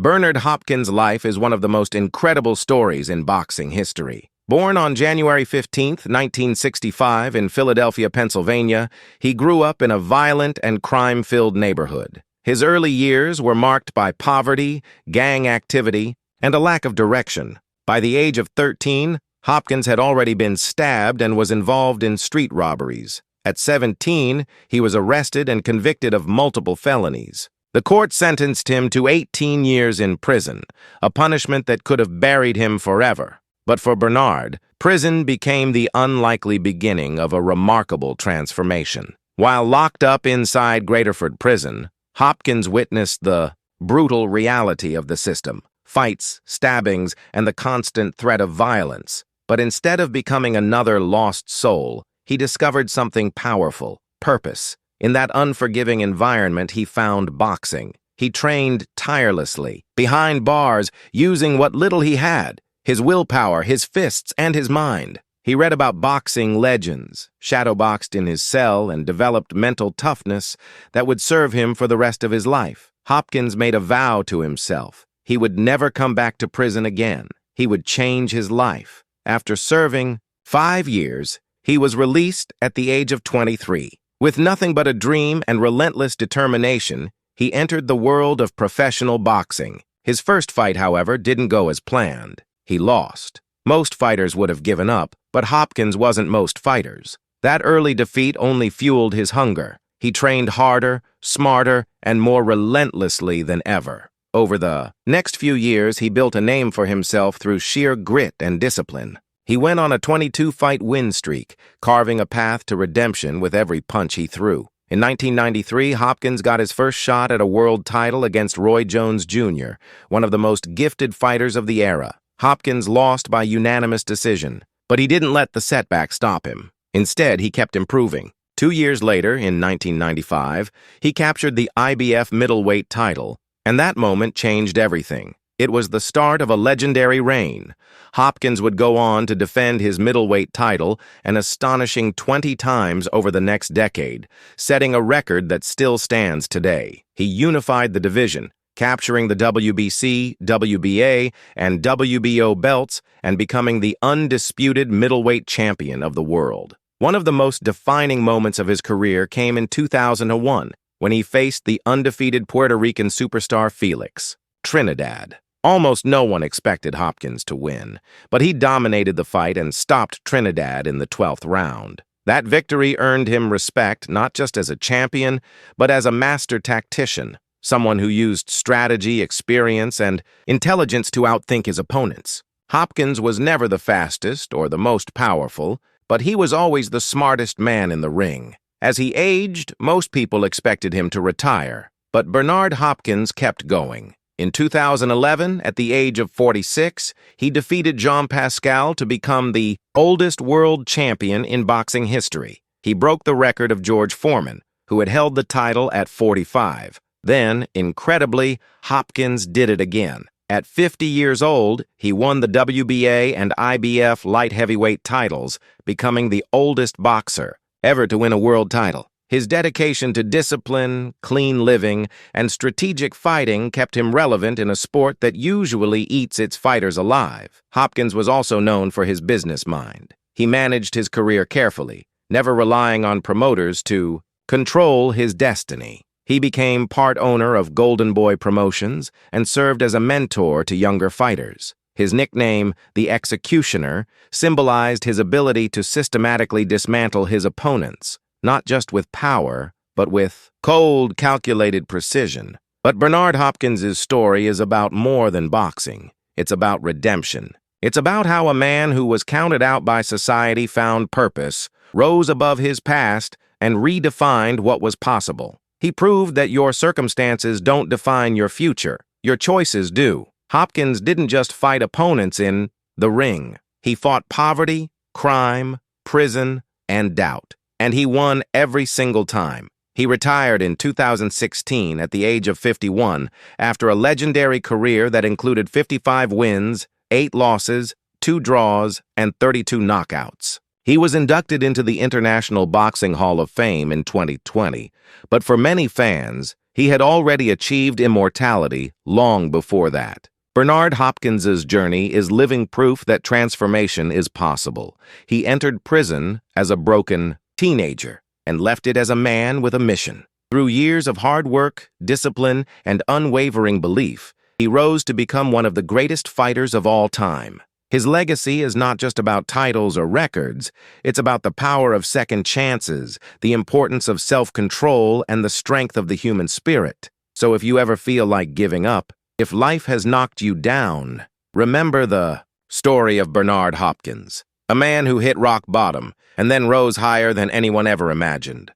Bernard Hopkins' life is one of the most incredible stories in boxing history. Born on January 15, 1965, in Philadelphia, Pennsylvania, he grew up in a violent and crime-filled neighborhood. His early years were marked by poverty, gang activity, and a lack of direction. By the age of 13, Hopkins had already been stabbed and was involved in street robberies. At 17, he was arrested and convicted of multiple felonies. The court sentenced him to 18 years in prison, a punishment that could have buried him forever. But for Bernard, prison became the unlikely beginning of a remarkable transformation. While locked up inside Graterford Prison, Hopkins witnessed the brutal reality of the system, fights, stabbings, and the constant threat of violence. But instead of becoming another lost soul, he discovered something powerful: purpose. In that unforgiving environment, he found boxing. He trained tirelessly, behind bars, using what little he had: his willpower, his fists, and his mind. He read about boxing legends, shadowboxed in his cell, and developed mental toughness that would serve him for the rest of his life. Hopkins made a vow to himself. He would never come back to prison again. He would change his life. After serving 5 years, he was released at the age of 23. With nothing but a dream and relentless determination, he entered the world of professional boxing. His first fight, however, didn't go as planned. He lost. Most fighters would have given up, but Hopkins wasn't most fighters. That early defeat only fueled his hunger. He trained harder, smarter, and more relentlessly than ever. Over the next few years, he built a name for himself through sheer grit and discipline. He went on a 22-fight win streak, carving a path to redemption with every punch he threw. In 1993, Hopkins got his first shot at a world title against Roy Jones Jr., one of the most gifted fighters of the era. Hopkins lost by unanimous decision, but he didn't let the setback stop him. Instead, he kept improving. 2 years later, in 1995, he captured the IBF middleweight title, and that moment changed everything. It was the start of a legendary reign. Hopkins would go on to defend his middleweight title an astonishing 20 times over the next decade, setting a record that still stands today. He unified the division, capturing the WBC, WBA, and WBO belts and becoming the undisputed middleweight champion of the world. One of the most defining moments of his career came in 2001, when he faced the undefeated Puerto Rican superstar Felix Trinidad. Almost no one expected Hopkins to win, but he dominated the fight and stopped Trinidad in the 12th round. That victory earned him respect not just as a champion, but as a master tactician, someone who used strategy, experience, and intelligence to outthink his opponents. Hopkins was never the fastest or the most powerful, but he was always the smartest man in the ring. As he aged, most people expected him to retire, but Bernard Hopkins kept going. In 2011, at the age of 46, he defeated Jean Pascal to become the oldest world champion in boxing history. He broke the record of George Foreman, who had held the title at 45. Then, incredibly, Hopkins did it again. At 50 years old, he won the WBA and IBF light heavyweight titles, becoming the oldest boxer ever to win a world title. His dedication to discipline, clean living, and strategic fighting kept him relevant in a sport that usually eats its fighters alive. Hopkins was also known for his business mind. He managed his career carefully, never relying on promoters to control his destiny. He became part owner of Golden Boy Promotions and served as a mentor to younger fighters. His nickname, the Executioner, symbolized his ability to systematically dismantle his opponents, not just with power, but with cold, calculated precision. But Bernard Hopkins' story is about more than boxing. It's about redemption. It's about how a man who was counted out by society found purpose, rose above his past, and redefined what was possible. He proved that your circumstances don't define your future. Your choices do. Hopkins didn't just fight opponents in the ring. He fought poverty, crime, prison, and doubt. And he won every single time. He retired in 2016 at the age of 51 after a legendary career that included 55 wins, 8 losses, 2 draws, and 32 knockouts. He was inducted into the International Boxing Hall of Fame in 2020, but for many fans, he had already achieved immortality long before that. Bernard Hopkins's journey is living proof that transformation is possible. He entered prison as a broken teenager and left it as a man with a mission. Through years of hard work, discipline, and unwavering belief, he rose to become one of the greatest fighters of all time. His legacy is not just about titles or records, it's about the power of second chances, the importance of self-control, and the strength of the human spirit. So if you ever feel like giving up, if life has knocked you down, remember the story of Bernard Hopkins, a man who hit rock bottom and then rose higher than anyone ever imagined.